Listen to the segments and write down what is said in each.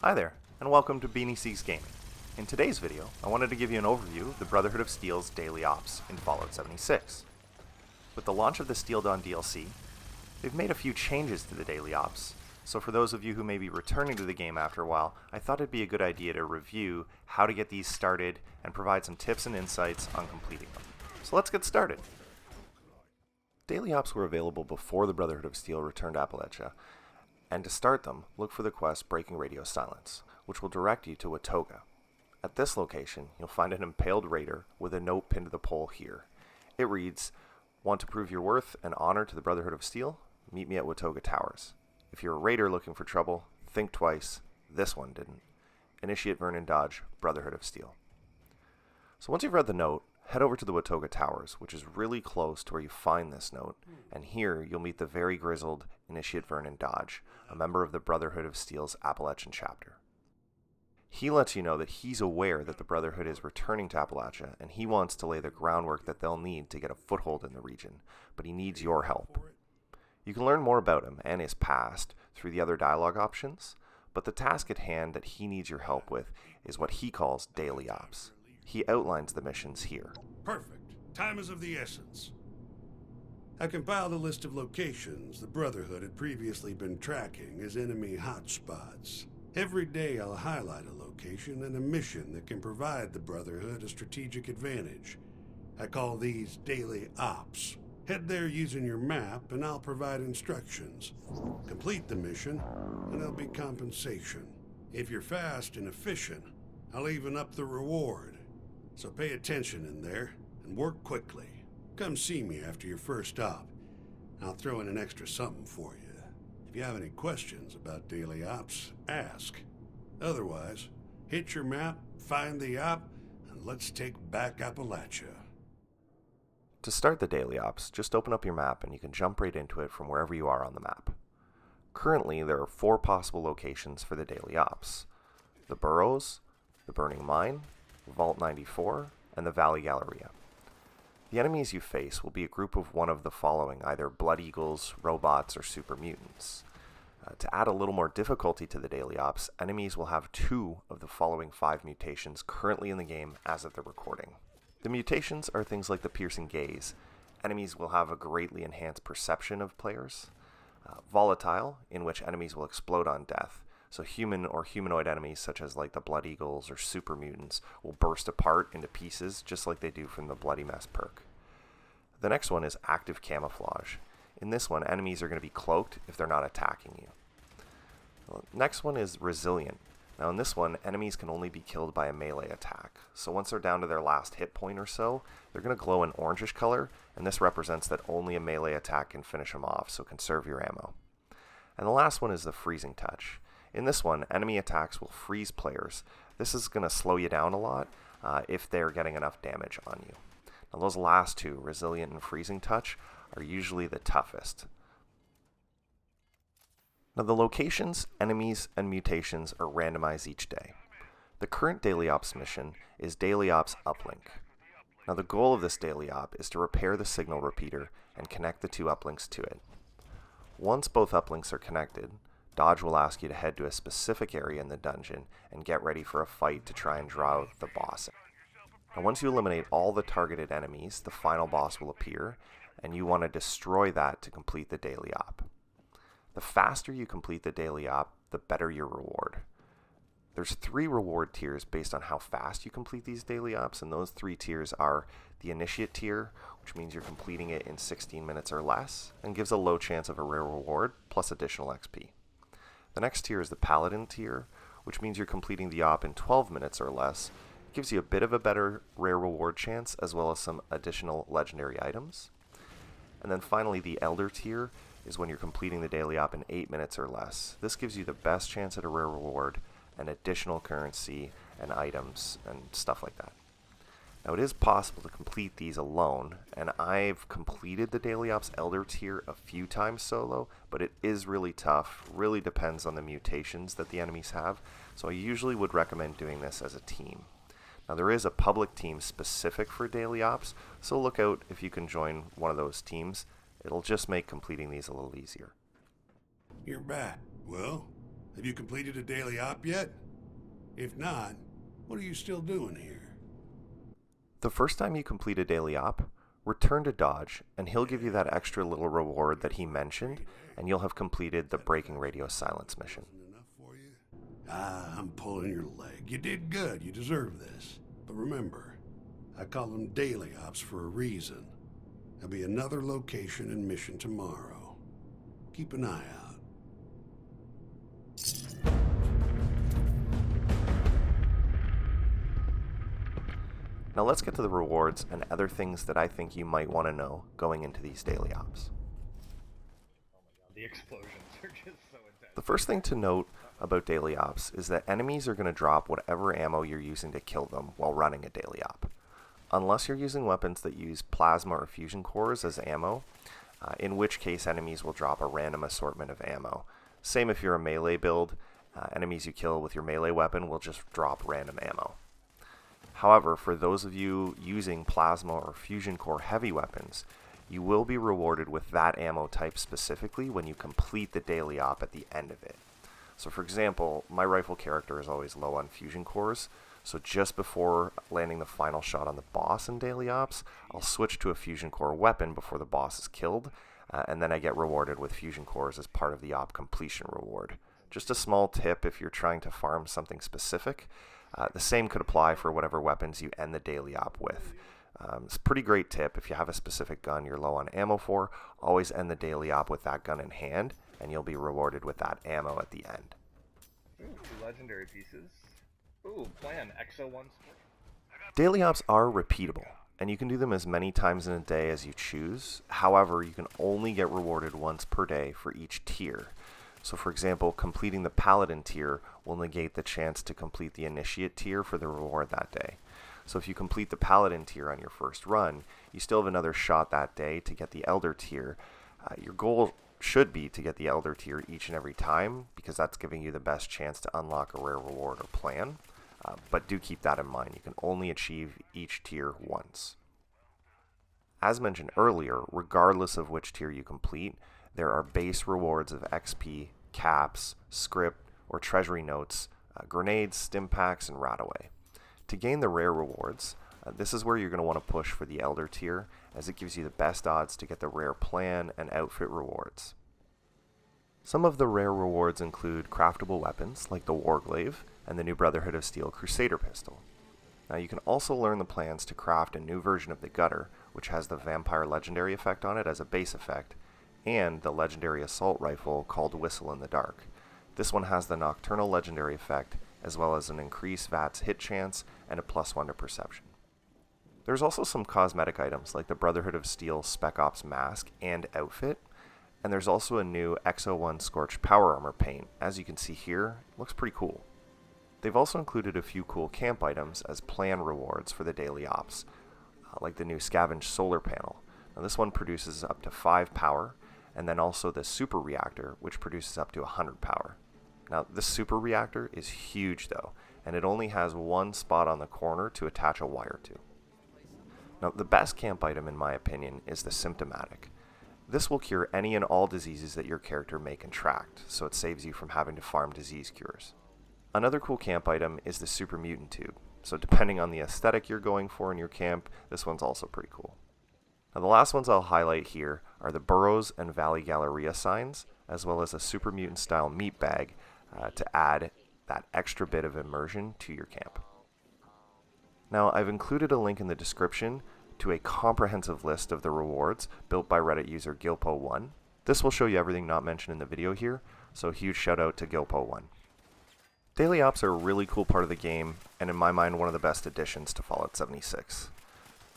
Hi there, and welcome to Beanieseags Gaming. In today's video, I wanted to give you an overview of the Brotherhood of Steel's daily ops in Fallout 76. With the launch of the Steel Dawn DLC, they've made a few changes to the daily ops, so for those of you who may be returning to the game after a while, I thought it'd be a good idea to review how to get these started and provide some tips and insights on completing them. So let's get started. Daily ops were available before the Brotherhood of Steel returned to Appalachia, and to start them, look for the quest Breaking Radio Silence, which will direct you to Watoga. At this location, you'll find an impaled raider with a note pinned to the pole here. It reads, "Want to prove your worth and honor to the Brotherhood of Steel? Meet me at Watoga Towers. If you're a raider looking for trouble, think twice. This one didn't. Initiate Vernon Dodge, Brotherhood of Steel." So once you've read the note, head over to the Watoga Towers, which is really close to where you find this note, and here you'll meet the very grizzled Initiate Vernon Dodge, a member of the Brotherhood of Steel's Appalachian chapter. He lets you know that he's aware that the Brotherhood is returning to Appalachia, and he wants to lay the groundwork that they'll need to get a foothold in the region, but he needs your help. You can learn more about him and his past through the other dialogue options, but the task at hand that he needs your help with is what he calls daily ops. He outlines the missions here. Perfect. Time is of the essence. I compiled a list of locations the Brotherhood had previously been tracking as enemy hotspots. Every day I'll highlight a location and a mission that can provide the Brotherhood a strategic advantage. I call these daily ops. Head there using your map and I'll provide instructions. Complete the mission and there'll be compensation. If you're fast and efficient, I'll even up the reward. So pay attention in there and work quickly. Come see me after your first op. I'll throw in an extra something for you. If you have any questions about daily ops, ask. Otherwise, hit your map, find the op, and let's take back Appalachia. To start the daily ops, just open up your map and you can jump right into it from wherever you are on the map. Currently, there are 4 possible locations for the daily ops: the Burrows, the Burning Mine, Vault 94, and the Valley Galleria. The enemies you face will be a group of one of the following, either Blood Eagles, robots, or Super Mutants. To add a little more difficulty to the daily ops, enemies will have 2 of the following 5 mutations currently in the game as of the recording. The mutations are things like the Piercing Gaze. Enemies will have a greatly enhanced perception of players. Volatile, in which enemies will explode on death. So human or humanoid enemies, such as like the Blood Eagles or Super Mutants, will burst apart into pieces, just like they do from the Bloody Mess perk. The next one is Active Camouflage. In this one, enemies are going to be cloaked if they're not attacking you. Next one is Resilient. Now in this one, enemies can only be killed by a melee attack. So once they're down to their last hit point or so, they're going to glow an orangish color, and this represents that only a melee attack can finish them off, so conserve your ammo. And the last one is the Freezing Touch. In this one, enemy attacks will freeze players. This is going to slow you down a lot if they're getting enough damage on you. Now those last 2, Resilient and Freezing Touch, are usually the toughest. Now the locations, enemies, and mutations are randomized each day. The current daily ops mission is Daily Ops Uplink. Now the goal of this daily op is to repair the signal repeater and connect the 2 uplinks to it. Once both uplinks are connected, Dodge will ask you to head to a specific area in the dungeon and get ready for a fight to try and draw out the boss. Now once you eliminate all the targeted enemies, the final boss will appear, and you want to destroy that to complete the daily op. The faster you complete the daily op, the better your reward. There's 3 reward tiers based on how fast you complete these daily ops, and those 3 tiers are the Initiate tier, which means you're completing it in 16 minutes or less, and gives a low chance of a rare reward, plus additional XP. The next tier is the Paladin Tier, which means you're completing the op in 12 minutes or less. It gives you a bit of a better rare reward chance, as well as some additional legendary items. And then finally, the Elder Tier is when you're completing the daily op in 8 minutes or less. This gives you the best chance at a rare reward and additional currency and items and stuff like that. Now it is possible to complete these alone, and I've completed the Daily Ops Elder tier a few times solo, but it is really tough, really depends on the mutations that the enemies have, so I usually would recommend doing this as a team. Now there is a public team specific for Daily Ops, so look out if you can join one of those teams. It'll just make completing these a little easier. You're back. Well, Have you completed a daily op yet? If not, what are you still doing here? The first time you complete a daily op, return to Dodge, and he'll give you that extra little reward that he mentioned, and you'll have completed the Breaking Radio Silence mission. Enough for you? I'm pulling your leg. You did good. You deserve this. But remember, I call them daily ops for a reason. There'll be another location and mission tomorrow. Keep an eye out. Now let's get to the rewards and other things that I think you might want to know going into these daily ops. The explosions are just so intense. The first thing to note about daily ops is that enemies are going to drop whatever ammo you're using to kill them while running a daily op. Unless you're using weapons that use plasma or fusion cores as ammo, in which case enemies will drop a random assortment of ammo. Same if you're a melee build, enemies you kill with your melee weapon will just drop random ammo. However, for those of you using plasma or fusion core heavy weapons, you will be rewarded with that ammo type specifically when you complete the daily op at the end of it. So for example, my rifle character is always low on fusion cores, so just before landing the final shot on the boss in daily ops, I'll switch to a fusion core weapon before the boss is killed, and then I get rewarded with fusion cores as part of the op completion reward. Just a small tip if you're trying to farm something specific. The same could apply for whatever weapons you end the daily op with. It's a pretty great tip. If you have a specific gun you're low on ammo for, always end the daily op with that gun in hand, and you'll be rewarded with that ammo at the end. Ooh, 2 legendary pieces. Ooh, plan XO1 split. Daily ops are repeatable, and you can do them as many times in a day as you choose. However, you can only get rewarded once per day for each tier. So for example, completing the Paladin Tier will negate the chance to complete the Initiate Tier for the reward that day. So if you complete the Paladin Tier on your first run, you still have another shot that day to get the Elder Tier. Your goal should be to get the Elder Tier each and every time, because that's giving you the best chance to unlock a rare reward or plan. But do keep that in mind. You can only achieve each tier once. As mentioned earlier, regardless of which tier you complete, there are base rewards of XP, caps, script, or treasury notes, grenades, stim packs, and RATaway. To gain the rare rewards, this is where you're going to want to push for the Elder Tier, as it gives you the best odds to get the rare plan and outfit rewards. Some of the rare rewards include craftable weapons like the Warglaive and the new Brotherhood of Steel Crusader pistol. Now you can also learn the plans to craft a new version of the Gutter, which has the Vampire Legendary effect on it as a base effect, and the legendary assault rifle called Whistle in the Dark. This one has the Nocturnal Legendary effect, as well as an increased VATS hit chance and a +1 to perception. There's also some cosmetic items like the Brotherhood of Steel Spec Ops mask and outfit, and there's also a new XO1 Scorched Power Armor paint. As you can see here, it looks pretty cool. They've also included a few cool camp items as plan rewards for the daily ops, like the new Scavenge solar panel. Now this one produces up to 5 power, and then also the super reactor, which produces up to 100 power. Now this super reactor is huge though, and it only has one spot on the corner to attach a wire to. Now the best camp item in my opinion is the sympto-matic. This will cure any and all diseases that your character may contract, so it saves you from having to farm disease cures. Another cool camp item is the Super Mutant tube, so depending on the aesthetic you're going for in your camp, this one's also pretty cool. Now the last ones I'll highlight here are the Burrows and Valley Galleria signs, as well as a Super Mutant style meat bag to add that extra bit of immersion to your camp. Now I've included a link in the description to a comprehensive list of the rewards built by Reddit user Gilpo1. This will show you everything not mentioned in the video here, so a huge shout out to Gilpo1. Daily Ops are a really cool part of the game, and in my mind one of the best additions to Fallout 76.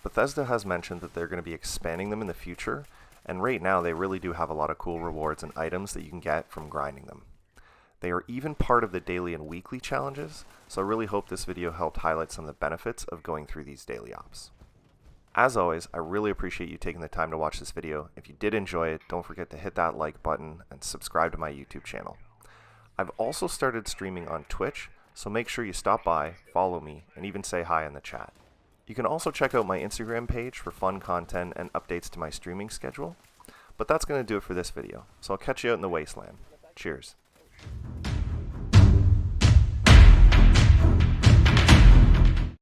Bethesda has mentioned that they're going to be expanding them in the future, and right now they really do have a lot of cool rewards and items that you can get from grinding them. They are even part of the daily and weekly challenges, so I really hope this video helped highlight some of the benefits of going through these daily ops. As always, I really appreciate you taking the time to watch this video. If you did enjoy it, don't forget to hit that like button and subscribe to my YouTube channel. I've also started streaming on Twitch, so make sure you stop by, follow me, and even say hi in the chat. You can also check out my Instagram page for fun content and updates to my streaming schedule. But that's going to do it for this video, so I'll catch you out in the wasteland. Cheers.